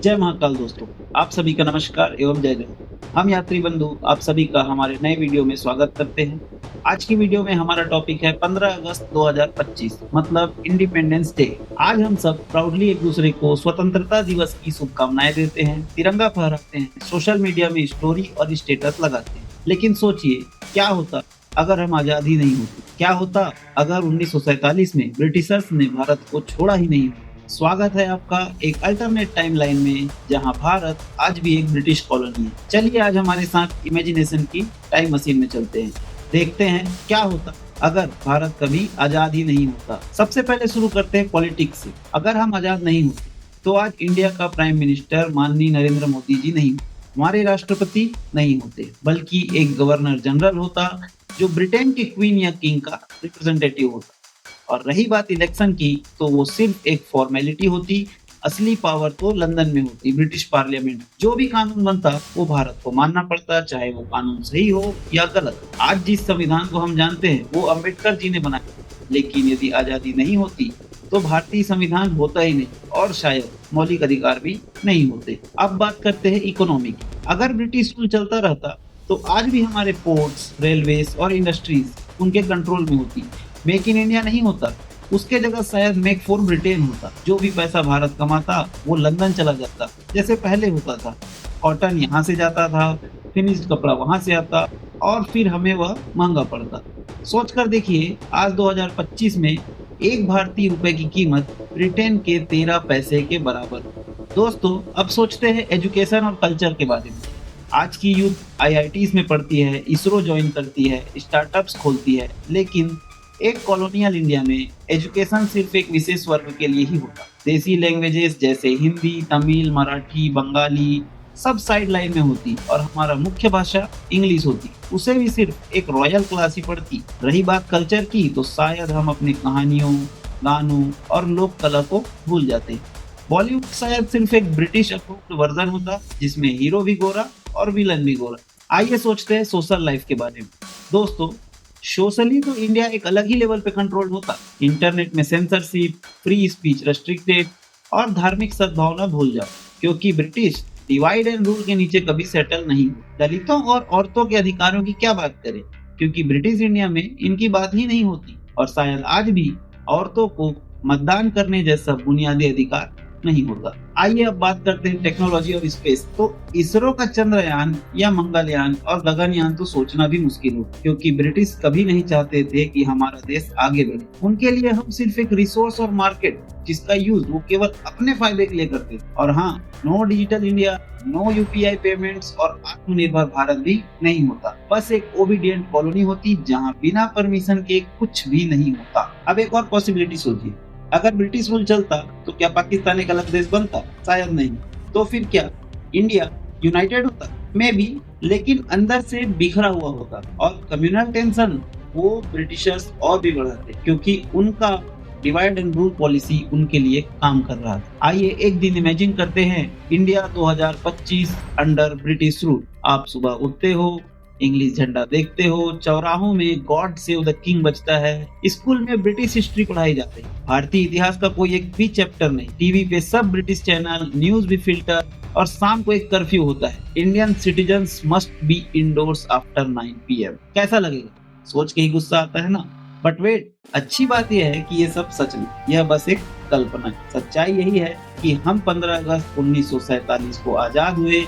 जय महाकाल दोस्तों, आप सभी का नमस्कार एवं जय जय। हम यात्री बंधु आप सभी का हमारे नए वीडियो में स्वागत करते हैं। आज की वीडियो में हमारा टॉपिक है 15 अगस्त 2025 मतलब इंडिपेंडेंस डे। आज हम सब प्राउडली एक दूसरे को स्वतंत्रता दिवस की शुभकामनाएं देते हैं, तिरंगा फहराते हैं, सोशल मीडिया में स्टोरी और स्टेटस लगाते हैं। लेकिन सोचिए, क्या होता अगर हम आजादी नहीं होती? क्या होता अगर 1947 में ब्रिटिशर्स ने भारत को छोड़ा ही नहीं? स्वागत है आपका एक अल्टरनेट टाइमलाइन में, जहां भारत आज भी एक ब्रिटिश कॉलोनी है। चलिए आज हमारे साथ इमेजिनेशन की टाइम मशीन में चलते हैं, देखते हैं क्या होता अगर भारत कभी आजाद ही नहीं होता। सबसे पहले शुरू करते हैं पॉलिटिक्स से। अगर हम आजाद नहीं होते तो आज इंडिया का प्राइम मिनिस्टर माननीय नरेंद्र मोदी जी नहीं, हमारे राष्ट्रपति नहीं होते, बल्कि एक गवर्नर जनरल होता जो ब्रिटेन के क्वीन या किंग का रिप्रेजेंटेटिव होता। और रही बात इलेक्शन की, तो वो सिर्फ एक फॉर्मेलिटी होती। असली पावर तो लंदन में होती, ब्रिटिश पार्लियामेंट। जो भी कानून बनता वो भारत को मानना पड़ता, चाहे वो कानून सही हो या गलत। आज जिस संविधान को हम जानते हैं वो अम्बेडकर जी ने बनाया, लेकिन यदि आजादी नहीं होती तो भारतीय संविधान होता ही नहीं और शायद मौलिक अधिकार भी नहीं होते। अब बात करते हैं इकोनॉमी की। अगर ब्रिटिश रूल चलता रहता तो आज भी हमारे पोर्ट्स, रेलवेज और इंडस्ट्रीज उनके कंट्रोल में होती। मेक इन इंडिया नहीं होता, उसके जगह शायद मेक फॉर ब्रिटेन होता। जो भी पैसा भारत कमाता वो लंदन चला जाता, जैसे पहले होता था। कॉटन यहाँ से जाता था, फिनिश्ड कपड़ा वहां से आता और फिर हमें वह महंगा पड़ता। सोच कर देखिए, आज 2025 में एक भारतीय रुपए की कीमत ब्रिटेन के 13 पैसे के बराबर। दोस्तों, अब सोचते हैं एजुकेशन और कल्चर के बारे में। आज की यूथ आईआईटीज में पढ़ती है, इसरो ज्वाइन करती है, स्टार्टअप्स खोलती है, लेकिन एक कॉलोनियल इंडिया में एजुकेशन सिर्फ एक विशेष वर्ग के लिए ही होता। देसी लैंग्वेजेस जैसे हिंदी, तमिल, मराठी, बंगाली सब साइड लाइन में होती और हमारा मुख्य भाषा इंग्लिश होती। उसे भी सिर्फ एक रॉयल क्लास ही पढ़ती। रही बात कल्चर की, तो शायद हम अपनी कहानियों, गानों और लोक कला को भूल जाते। बॉलीवुड शायद सिर्फ एक ब्रिटिश अप्रूव्ड वर्जन होता, जिसमें हीरो भी गोरा और विलन भी गोरा। आइए सोचते हैं सोशल लाइफ के बारे में। दोस्तों, सोशली तो इंडिया एक अलग ही लेवल पे कंट्रोल होता। इंटरनेट में सेंसरशिप, फ्री स्पीच रेस्ट्रिक्टेड और धार्मिक सद्भावना भूल जाओ, क्योंकि ब्रिटिश डिवाइड एंड रूल के नीचे कभी सेटल नहीं हुए। दलितों और औरतों के अधिकारों की क्या बात करें, क्योंकि ब्रिटिश इंडिया में इनकी बात ही नहीं होती। और शायद आज भी औरतों को मतदान करने जैसा बुनियादी अधिकार नहीं होता। आइए अब बात करते हैं टेक्नोलॉजी और स्पेस। तो इसरो का चंद्रयान या मंगलयान और गगनयान तो सोचना भी मुश्किल हो, क्योंकि ब्रिटिश कभी नहीं चाहते थे कि हमारा देश आगे बढ़े। उनके लिए हम सिर्फ एक रिसोर्स और मार्केट, जिसका यूज वो केवल अपने फायदे के लिए करते थे। और हाँ, no digital India, no UPI payments और आत्मनिर्भर भारत भी नहीं होता। बस एक ओबीडियंट कॉलोनी होती, जहाँ बिना परमिशन के कुछ भी नहीं होता। अब एक और पॉसिबिलिटी सोचिए, अगर ब्रिटिश रूल चलता तो क्या पाकिस्तान एक अलग देश बनता? शायद नहीं। तो फिर क्या इंडिया यूनाइटेड होता? मे बी, लेकिन अंदर से बिखरा हुआ होता और कम्युनल टेंशन वो ब्रिटिशर्स और भी बढ़ाते, क्योंकि उनका डिवाइड एंड रूल पॉलिसी उनके लिए काम कर रहा था। आइए एक दिन इमेजिन करते हैं इंडिया 2025 अंडर ब्रिटिश रूल। आप सुबह उठते हो, इंग्लिश झंडा देखते हो, चौराहों में गॉड सेव द किंग बजता है, स्कूल में ब्रिटिश हिस्ट्री पढ़ाई जाती है, भारतीय इतिहास का कोई एक भी चैप्टर नहीं, टीवी पे सब ब्रिटिश चैनल, न्यूज भी फिल्टर, और शाम को एक कर्फ्यू होता है, Indian citizens must be indoors after 9 PM। कैसा लगेगा? सोच के ही गुस्सा आता है ना। बट वेट, अच्छी बात यह है कि ये सब सच नहीं, यह बस एक कल्पना है। सच्चाई यही है कि हम 15 अगस्त 1947 को आजाद हुए,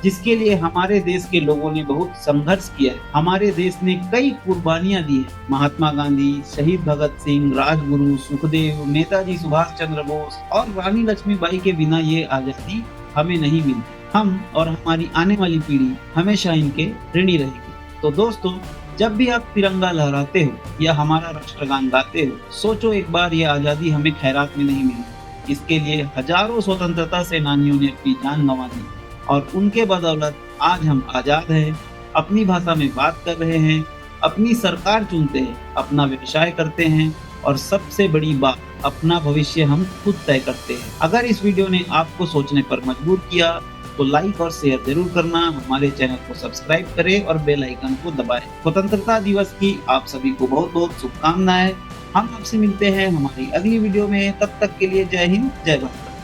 जिसके लिए हमारे देश के लोगों ने बहुत संघर्ष किया है। हमारे देश ने कई कुर्बानियां दी हैं। महात्मा गांधी, शहीद भगत सिंह, राजगुरु, सुखदेव, नेताजी सुभाष चंद्र बोस और रानी लक्ष्मीबाई के बिना ये आजादी हमें नहीं मिलती। हम और हमारी आने वाली पीढ़ी हमेशा इनके ऋणी रहेगी। तो दोस्तों, जब भी आप तिरंगा लहराते हो या हमारा राष्ट्रगान गाते हो, सोचो एक बार ये आजादी हमें खैरात में नहीं मिली। इसके लिए हजारों स्वतंत्रता सेनानियों ने अपनी जान गंवा दी और उनके बदौलत आज हम आजाद हैं, अपनी भाषा में बात कर रहे हैं, अपनी सरकार चुनते हैं, अपना व्यवसाय करते हैं और सबसे बड़ी बात, अपना भविष्य हम खुद तय करते हैं। अगर इस वीडियो ने आपको सोचने पर मजबूर किया तो लाइक और शेयर जरूर करना, हमारे चैनल को सब्सक्राइब करें और बेल आइकन को दबाएं। स्वतंत्रता दिवस की आप सभी को बहुत बहुत शुभकामनाएं। हम आपसे मिलते हैं हमारी अगली वीडियो में, तब तक के लिए जय हिंद, जय भारत।